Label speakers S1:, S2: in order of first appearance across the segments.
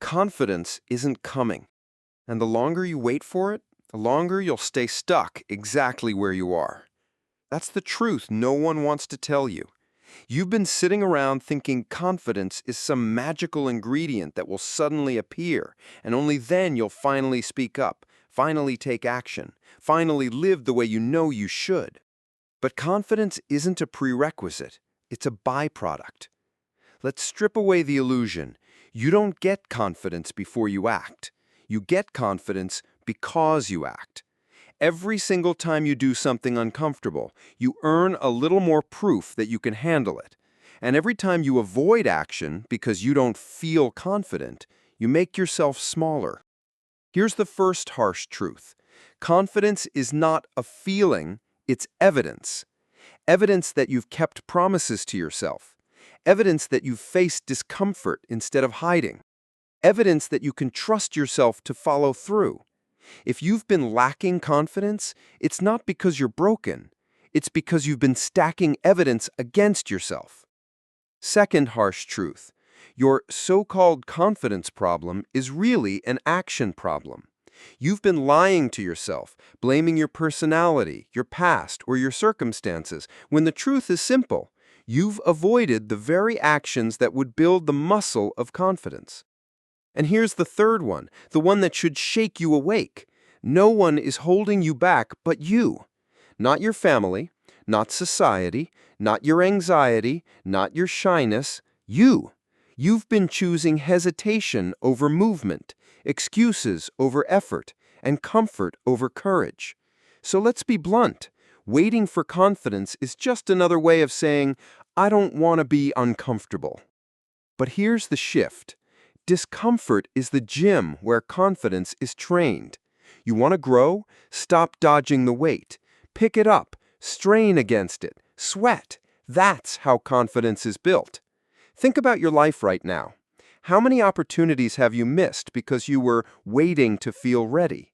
S1: confidence isn't coming. And the longer you wait for it, the longer you'll stay stuck exactly where you are. That's the truth no one wants to tell you. You've been sitting around thinking confidence is some magical ingredient that will suddenly appear, and only then you'll finally speak up, finally take action, finally live the way you know you should. But confidence isn't a prerequisite, it's a byproduct. Let's strip away the illusion. You don't get confidence before you act. You get confidence because you act. Every single time you do something uncomfortable, you earn a little more proof that you can handle it. And every time you avoid action because you don't feel confident, you make yourself smaller. Here's the first harsh truth. Confidence is not a feeling, it's evidence. Evidence that you've kept promises to yourself. Evidence that you've faced discomfort instead of hiding. Evidence that you can trust yourself to follow through. If you've been lacking confidence, it's not because you're broken. It's because you've been stacking evidence against yourself. Second harsh truth. Your so-called confidence problem is really an action problem. You've been lying to yourself, blaming your personality, your past, or your circumstances, when the truth is simple. You've avoided the very actions that would build the muscle of confidence. And here's the third one, the one that should shake you awake. No one is holding you back but you. Not your family, not society, not your anxiety, not your shyness. You. You've been choosing hesitation over movement, excuses over effort, and comfort over courage. So let's be blunt. Waiting for confidence is just another way of saying, I don't want to be uncomfortable. But here's the shift. Discomfort is the gym where confidence is trained. You want to grow? Stop dodging the weight. Pick it up, strain against it, sweat. That's how confidence is built. Think about your life right now. How many opportunities have you missed because you were waiting to feel ready?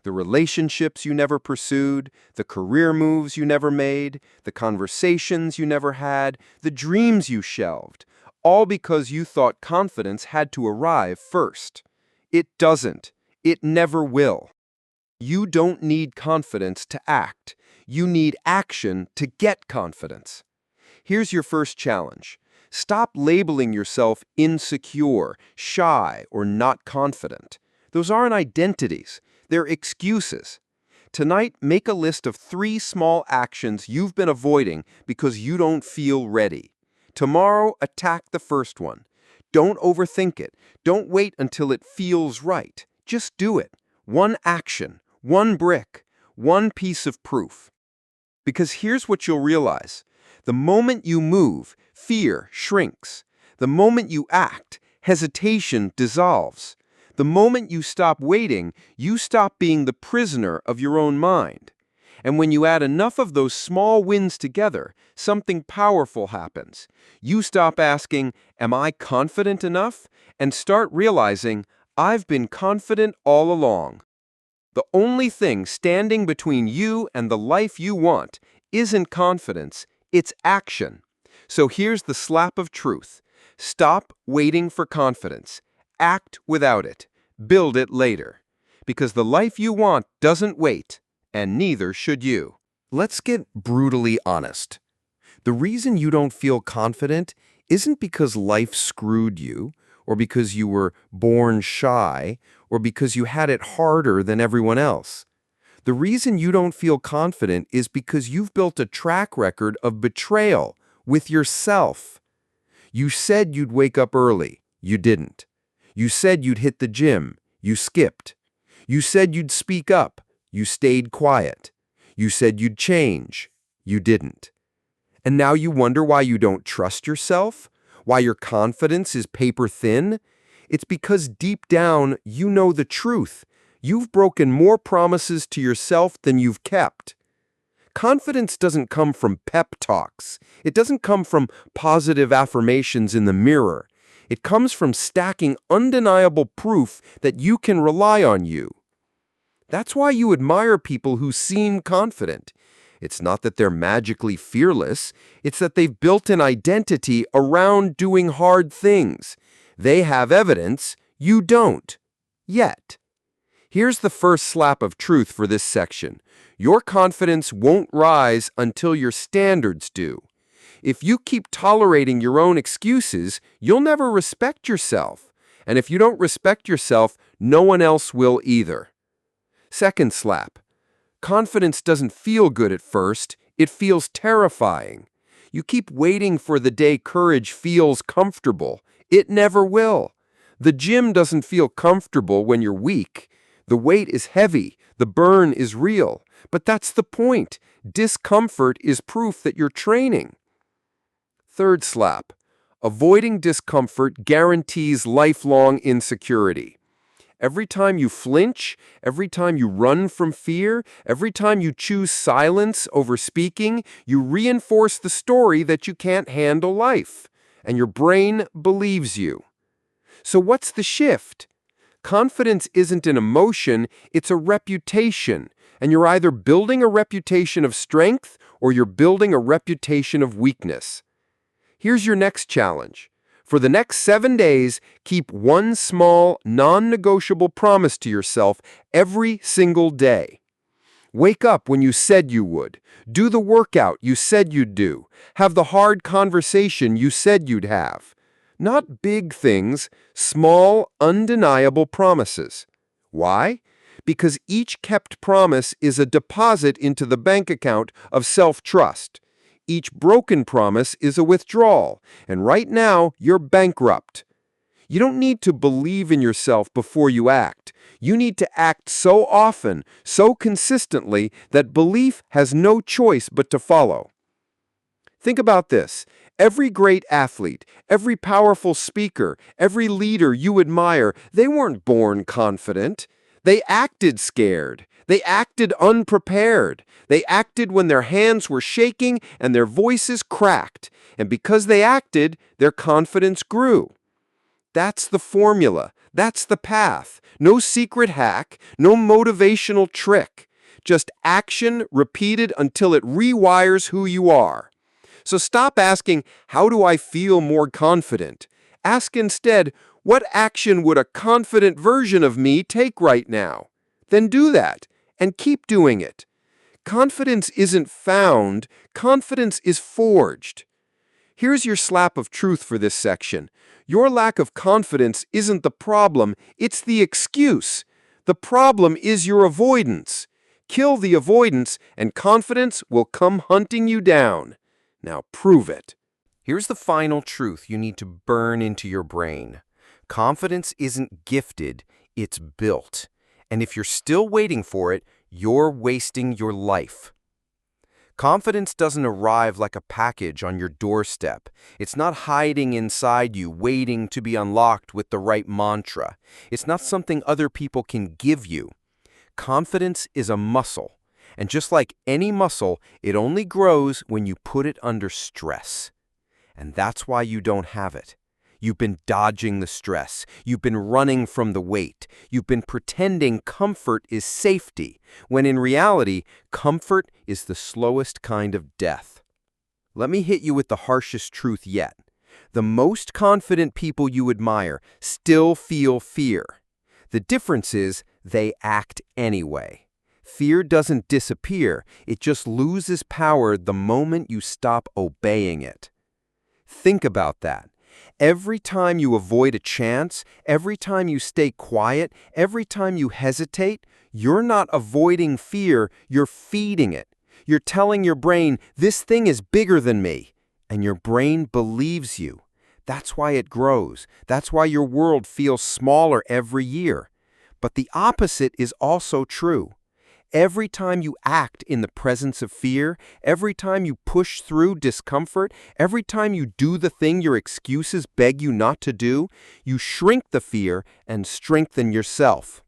S1: The relationships you never pursued, the career moves you never made, the conversations you never had, the dreams you shelved, all because you thought confidence had to arrive first. It doesn't. It never will. You don't need confidence to act. You need action to get confidence. Here's your first challenge. Stop labeling yourself insecure, shy, or not confident. Those aren't identities. They're excuses. Tonight, make a list of 3 small actions you've been avoiding because you don't feel ready. Tomorrow, attack the first one. Don't overthink it. Don't wait until it feels right. Just do it. One action, one brick, one piece of proof. Because here's what you'll realize. The moment you move, fear shrinks. The moment you act, hesitation dissolves. The moment you stop waiting, you stop being the prisoner of your own mind. And when you add enough of those small wins together, something powerful happens. You stop asking, am I confident enough? And start realizing, I've been confident all along. The only thing standing between you and the life you want isn't confidence, it's action. So here's the slap of truth. Stop waiting for confidence. Act without it. Build it later. Because the life you want doesn't wait, and neither should you. Let's get brutally honest. The reason you don't feel confident isn't because life screwed you, or because you were born shy, or because you had it harder than everyone else. The reason you don't feel confident is because you've built a track record of betrayal with yourself. You said you'd wake up early. You didn't. You said you'd hit the gym. You skipped. You said you'd speak up. You stayed quiet. You said you'd change. You didn't. And now you wonder why you don't trust yourself? Why your confidence is paper thin? It's because deep down you know the truth. You've broken more promises to yourself than you've kept. Confidence doesn't come from pep talks. It doesn't come from positive affirmations in the mirror. It comes from stacking undeniable proof that you can rely on you. That's why you admire people who seem confident. It's not that they're magically fearless. It's that they've built an identity around doing hard things. They have evidence. You don't. Yet. Here's the first slap of truth for this section. Your confidence won't rise until your standards do. If you keep tolerating your own excuses, you'll never respect yourself. And if you don't respect yourself, no one else will either. Second slap. Confidence doesn't feel good at first. It feels terrifying. You keep waiting for the day courage feels comfortable. It never will. The gym doesn't feel comfortable when you're weak. The weight is heavy. The burn is real. But that's the point. Discomfort is proof that you're training. Third slap. Avoiding discomfort guarantees lifelong insecurity. Every time you flinch, every time you run from fear, every time you choose silence over speaking, you reinforce the story that you can't handle life. And your brain believes you. So what's the shift? Confidence isn't an emotion, it's a reputation. And you're either building a reputation of strength or you're building a reputation of weakness. Here's your next challenge. For the next 7 days, keep one small, non-negotiable promise to yourself every single day. Wake up when you said you would. Do the workout you said you'd do. Have the hard conversation you said you'd have. Not big things, small, undeniable promises. Why? Because each kept promise is a deposit into the bank account of self-trust. Each broken promise is a withdrawal, and right now, you're bankrupt. You don't need to believe in yourself before you act. You need to act so often, so consistently, that belief has no choice but to follow. Think about this. Every great athlete, every powerful speaker, every leader you admire, they weren't born confident. They acted scared. They acted unprepared. They acted when their hands were shaking and their voices cracked. And because they acted, their confidence grew. That's the formula. That's the path. No secret hack, no motivational trick. Just action repeated until it rewires who you are. So stop asking, how do I feel more confident? Ask instead, what action would a confident version of me take right now? Then do that, and keep doing it. Confidence isn't found, confidence is forged. Here's your slap of truth for this section. Your lack of confidence isn't the problem, it's the excuse. The problem is your avoidance. Kill the avoidance, and confidence will come hunting you down. Now prove it. Here's the final truth you need to burn into your brain. Confidence isn't gifted, it's built. And if you're still waiting for it, you're wasting your life. Confidence doesn't arrive like a package on your doorstep. It's not hiding inside you, waiting to be unlocked with the right mantra. It's not something other people can give you. Confidence is a muscle. And just like any muscle, it only grows when you put it under stress. And that's why you don't have it. You've been dodging the stress. You've been running from the weight. You've been pretending comfort is safety, when in reality, comfort is the slowest kind of death. Let me hit you with the harshest truth yet. The most confident people you admire still feel fear. The difference is they act anyway. Fear doesn't disappear. It just loses power the moment you stop obeying it. Think about that. Every time you avoid a chance, every time you stay quiet, every time you hesitate, you're not avoiding fear, you're feeding it. You're telling your brain, this thing is bigger than me. And your brain believes you. That's why it grows. That's why your world feels smaller every year. But the opposite is also true. Every time you act in the presence of fear, every time you push through discomfort, every time you do the thing your excuses beg you not to do, you shrink the fear and strengthen yourself.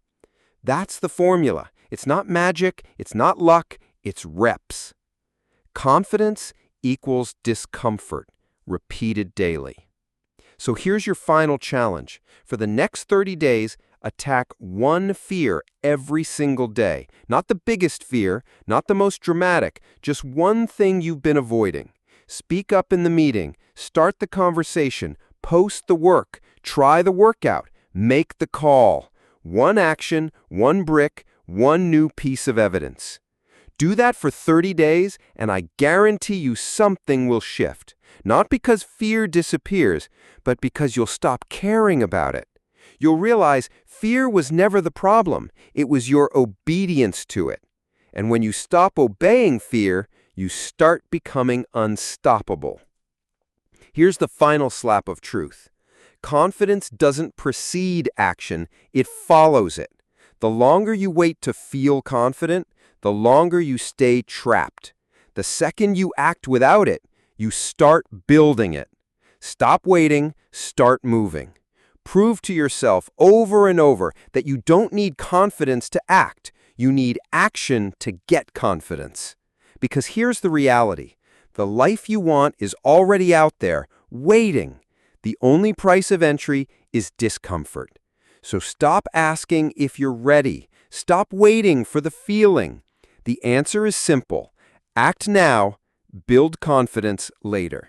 S1: That's the formula. It's not magic, it's not luck, it's reps. Confidence equals discomfort, repeated daily. So here's your final challenge. For the next 30 days, attack one fear every single day. Not the biggest fear, not the most dramatic, just one thing you've been avoiding. Speak up in the meeting, start the conversation, post the work, try the workout, Make the call. One action, one brick, one new piece of evidence. Do that for 30 days, and I guarantee you something will shift. Not because fear disappears, but because you'll stop caring about it. You'll realize fear was never the problem. It was your obedience to it. And when you stop obeying fear, you start becoming unstoppable. Here's the final slap of truth. Confidence doesn't precede action, it follows it. The longer you wait to feel confident, the longer you stay trapped. The second you act without it, you start building it. Stop waiting, start moving. Prove to yourself over and over that you don't need confidence to act. You need action to get confidence. Because here's the reality. The life you want is already out there, waiting. The only price of entry is discomfort. So stop asking if you're ready. Stop waiting for the feeling. The answer is simple. Act now, build confidence later.